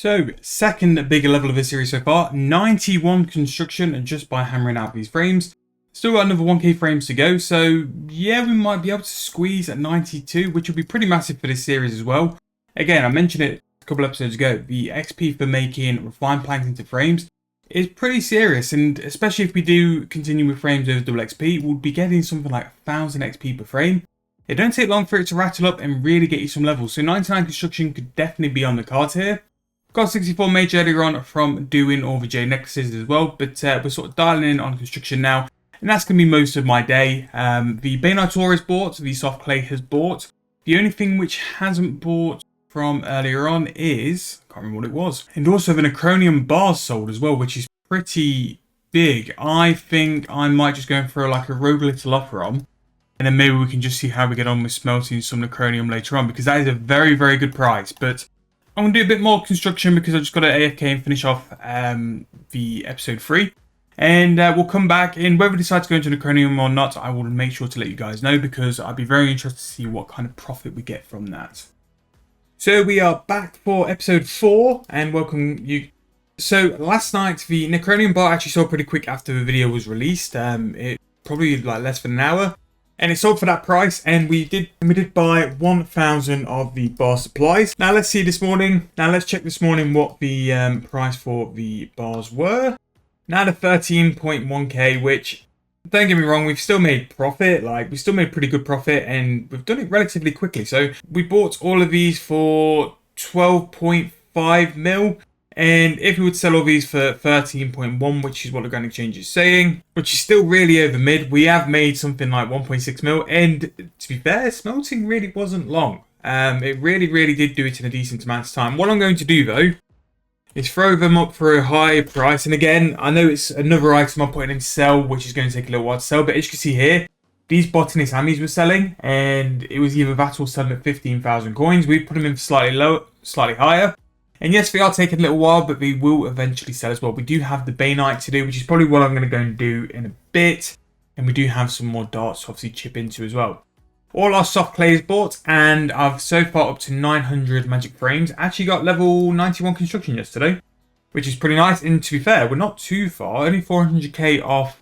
So, second bigger level of this series so far, 91 construction just by hammering out these frames. Still got another 1k frames to go, so yeah, we might be able to squeeze at 92, which will be pretty massive for this series as well. Again, I mentioned it a couple episodes ago, the XP for making refined planks into frames is pretty serious, and especially if we do continue with frames over double XP, we'll be getting something like 1000 XP per frame. It don't take long for it to rattle up and really get you some levels, so 99 construction could definitely be on the cards here. Got 64 mage earlier on from doing all the J necklaces as well, but we're sort of dialing in on construction now, and that's going to be most of my day. The Bainite Ore is bought, the soft clay has bought. The only thing which hasn't bought from earlier on is, I can't remember what it was, and also the Necronium bars sold as well, which is pretty big. I think I might just go for like a rogue little offer on, and then maybe we can just see how we get on with smelting some Necronium later on, because that is a very, very good price. But I'm going to do a bit more construction because I just got to AFK and finish off the episode 3. And we'll come back, and whether we decide to go into Necronium or not, I will make sure to let you guys know, because I'd be very interested to see what kind of profit we get from that. So we are back for episode 4, and welcome you. So last night, the Necronium bar actually sold pretty quick after the video was released. It probably like less than an hour. And it sold for that price, and we did buy 1,000 of the bar supplies. Now let's see this morning. Now let's check this morning what the price for the bars were. Now the 13.1k, which, don't get me wrong, we've still made profit. Like, we still made pretty good profit, and we've done it relatively quickly. So we bought all of these for 12.5 mil. And if we would sell all these for 13.1, which is what the Grand Exchange is saying, which is still really over mid, we have made something like 1.6 mil. And to be fair, smelting really wasn't long. It really did do it in a decent amount of time. What I'm going to do though is throw them up for a high price. And again, I know it's another item I'm putting in sell, which is going to take a little while to sell. But as you can see here, these botanist hammies were selling, and it was either that or selling at 15,000 coins. We put them in slightly lower, slightly higher. And yes, they are taking a little while, but they will eventually sell as well. We do have the Bainite to do, which is probably what I'm going to go and do in a bit. And we do have some more darts to obviously chip into as well. All our soft clay is bought, and I've so far up to 900 magic frames. Actually got level 91 construction yesterday, which is pretty nice. And to be fair, we're not too far, only 400k off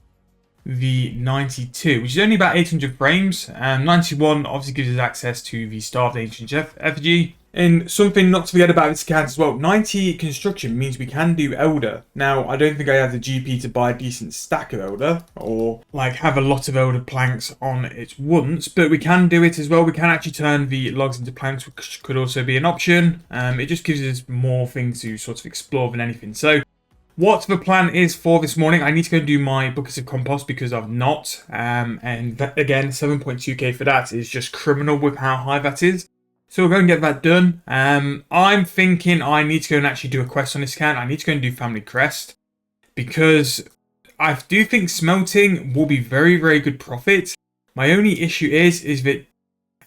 the 92, which is only about 800 frames. And 91 obviously gives us access to the Starved Ancient effigy. And something not to forget about this account as well, 90 construction means we can do Elder. Now, I don't think I have the GP to buy a decent stack of Elder, or like have a lot of Elder planks on it once, but we can do it as well. We can actually turn the logs into planks, which could also be an option. It just gives us more things to sort of explore than anything. So what the plan is for this morning, I need to go and do my buckets of compost because I've not. And that, again, 7.2k for that is just criminal with how high that is. So we'll go and get that done. I'm thinking I need to go and actually do a quest on this account. I need to go and do Family Crest, because I do think smelting will be very good profit. My only issue is that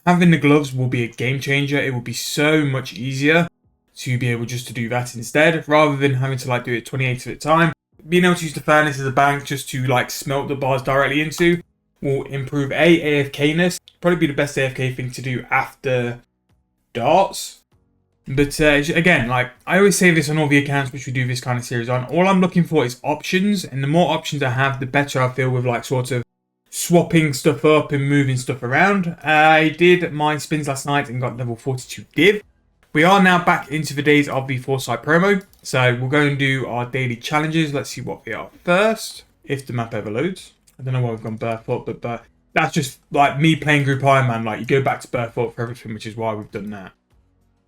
having the gloves will be a game changer. It will be so much easier to be able just to do that instead, rather than having to like do it 28 at a time. Being able to use the furnace as a bank just to like smelt the bars directly into will improve AFK-ness. Probably be the best AFK thing to do after darts. But again, like I always say this on all the accounts which we do this kind of series on, all I'm looking for is options, and the more options I have, the better I feel with like sort of swapping stuff up and moving stuff around. I did my spins last night and got level 42 div. We are now back into the days of the Foresight promo, so we'll go and do our daily challenges. Let's see what they are first, if the map ever loads. I don't know why we've gone Burfoot, but that's just like me playing Group Iron Man. Like, you go back to Burfoot for everything, which is why we've done that.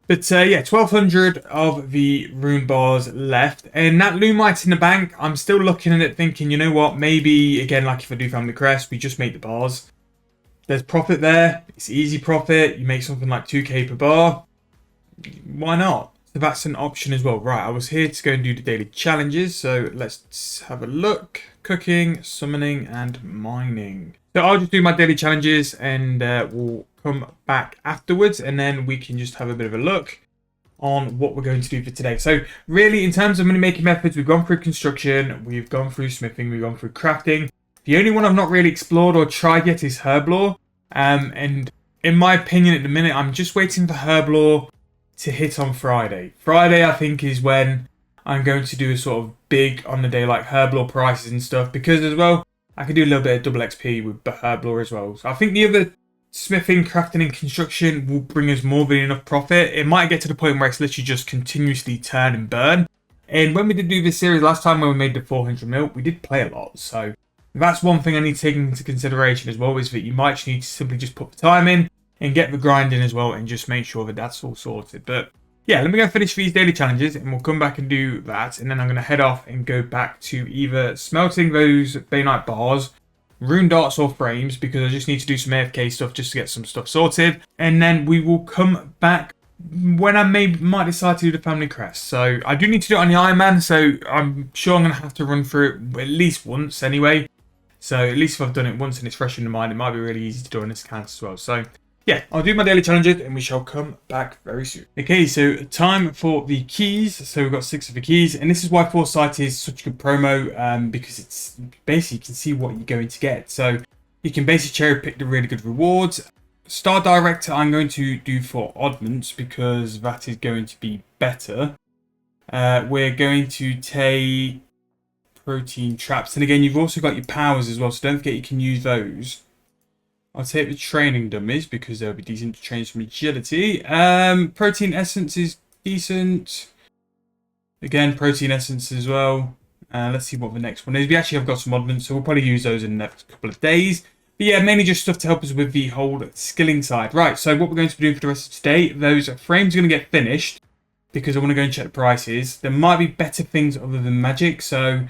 But yeah, 1,200 of the rune bars left. And that Lumite in the bank, I'm still looking at it thinking, you know what, maybe, again, like if I do Family Crest, we just make the bars. There's profit there. It's easy profit. You make something like 2k per bar. Why not? So that's an option as well. Right, I was here to go and do the daily challenges. So let's have a look. Cooking, summoning, and mining. So I'll just do my daily challenges, and we'll come back afterwards, and then we can just have a bit of a look on what we're going to do for today. So really, in terms of money making methods, we've gone through construction, we've gone through smithing, we've gone through crafting. The only one I've not really explored or tried yet is herb lore. And in my opinion at the minute, I'm just waiting for herb lore to hit on Friday. Friday, I think, is when I'm going to do a sort of big on the day like Herblore prices and stuff, because as well, I can do a little bit of double XP with Herblore as well. So I think the other smithing, crafting and construction will bring us more than enough profit. It might get to the point where it's literally just continuously turn and burn. And when we did do this series last time when we made the 400 mil, we did play a lot. So that's one thing I need to take into consideration as well, is that you might need to simply just put the time in and get the grind in as well and just make sure that that's all sorted. But yeah, let me go finish these daily challenges and we'll come back and do that. And then I'm going to head off and go back to either smelting those Bainite bars, rune darts or frames, because I just need to do some AFK stuff just to get some stuff sorted. And then we will come back when I might decide to do the family crest. So I do need to do it on the Iron Man, so I'm sure I'm going to have to run through it at least once anyway. So at least if I've done it once and it's fresh in the mind, it might be really easy to do on this account as well. So yeah, I'll do my daily challenges and we shall come back very soon. Okay, so time for the keys. So we've got 6 of the keys, and this is why Foresight is such a good promo, because it's basically, you can see what you're going to get. So you can basically cherry pick the really good rewards. Star Director I'm going to do for oddments because that is going to be better. We're going to take protein traps, and again you've also got your powers as well, so don't forget you can use those. I'll take the training dummies because they'll be decent to train some agility. Protein essence is decent. Again, protein essence as well. Let's see what the next one is. We actually have got some oddments, so we'll probably use those in the next couple of days. But yeah, mainly just stuff to help us with the whole skilling side. Right, so what we're going to be doing for the rest of today, those frames are going to get finished because I want to go and check the prices. There might be better things other than magic, so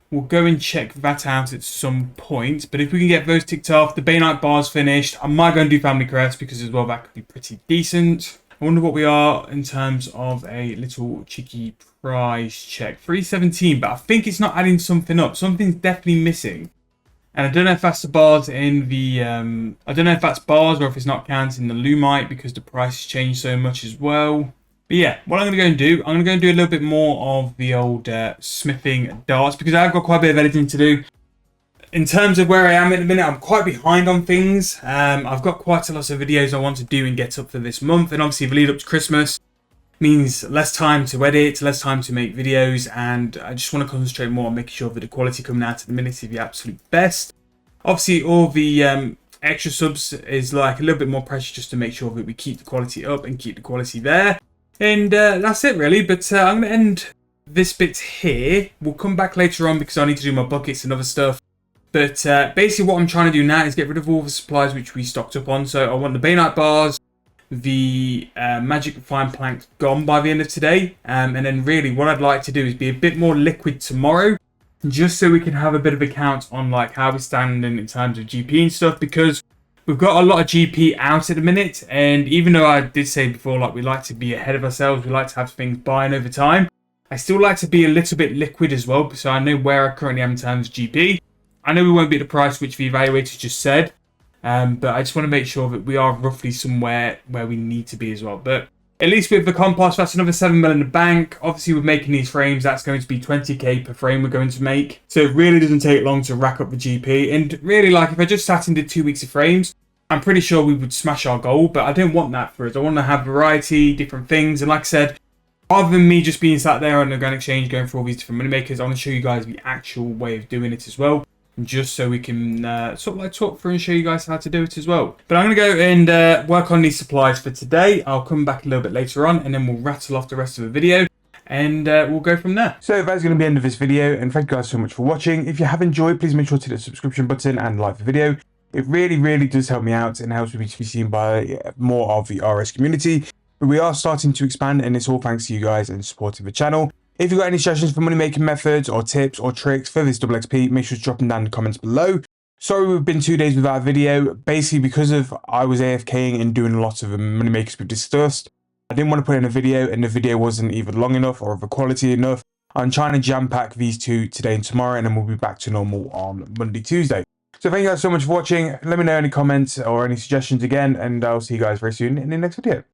we'll go and check that out at some point. But if we can get those ticked off, the Bainite bars finished, I might go and do family crest because as well that could be pretty decent. I wonder what we are in terms of a little cheeky price check. 317, but I think it's not adding something up. Something's definitely missing. And I don't know if that's the bars in the, I don't know if that's bars or if it's not counting the Lumite because the price has changed so much as well. But yeah, what I'm going to go and do, I'm going to go and do a little bit more of the old smithing darts because I've got quite a bit of editing to do. In terms of where I am at the minute, I'm quite behind on things. I've got quite a lot of videos I want to do and get up for this month. And obviously the lead up to Christmas means less time to edit, less time to make videos, and I just want to concentrate more on making sure that the quality coming out at the minute is the absolute best. Obviously, all the extra subs is like a little bit more pressure just to make sure that we keep the quality up and keep the quality there. And that's it really, but I'm going to end this bit here. We'll come back later on because I need to do my buckets and other stuff. But basically what I'm trying to do now is get rid of all the supplies which we stocked up on. So I want the Bainite bars, the magic refined planks gone by the end of today, and then really what I'd like to do is be a bit more liquid tomorrow, just so we can have a bit of a count on like how we're standing in terms of GP and stuff, because we've got a lot of GP out at the minute, and even though I did say before like we like to be ahead of ourselves, we like to have things buying over time, I still like to be a little bit liquid as well, so I know where I currently am in terms of GP. I know we won't be at the price which the evaluator just said, but I just want to make sure that we are roughly somewhere where we need to be as well. But at least with the compost, that's another 7 mil in the bank. Obviously, with making these frames, that's going to be 20k per frame we're going to make. So it really doesn't take long to rack up the GP. And really, like, if I just sat and did 2 weeks of frames, I'm pretty sure we would smash our goal. But I don't want that for us. I want to have variety, different things. And like I said, rather than me just being sat there on the Grand Exchange going for all these different money makers, I want to show you guys the actual way of doing it as well, just so we can sort of like talk through and show you guys how to do it as well. But I'm going to go and work on these supplies for today. I'll come back a little bit later on and then we'll rattle off the rest of the video and we'll go from there. So that's going to be the end of this video, and thank you guys so much for watching. If you have enjoyed, please make sure to hit the subscription button and like the video. It really does help me out and helps me to be seen by more of the RS community. But we are starting to expand, and it's all thanks to you guys and supporting the channel. If you've got any suggestions for money making methods or tips or tricks for this double XP, make sure to drop them down in the comments below. Sorry we've been 2 days without a video, basically because of I was AFKing and doing a lot of the money makers we've discussed. I didn't want to put in a video, and the video wasn't either long enough or of a quality enough. I'm trying to jam pack these two today and tomorrow, and then we'll be back to normal on Monday, Tuesday. So thank you guys so much for watching. Let me know any comments or any suggestions again, and I'll see you guys very soon in the next video.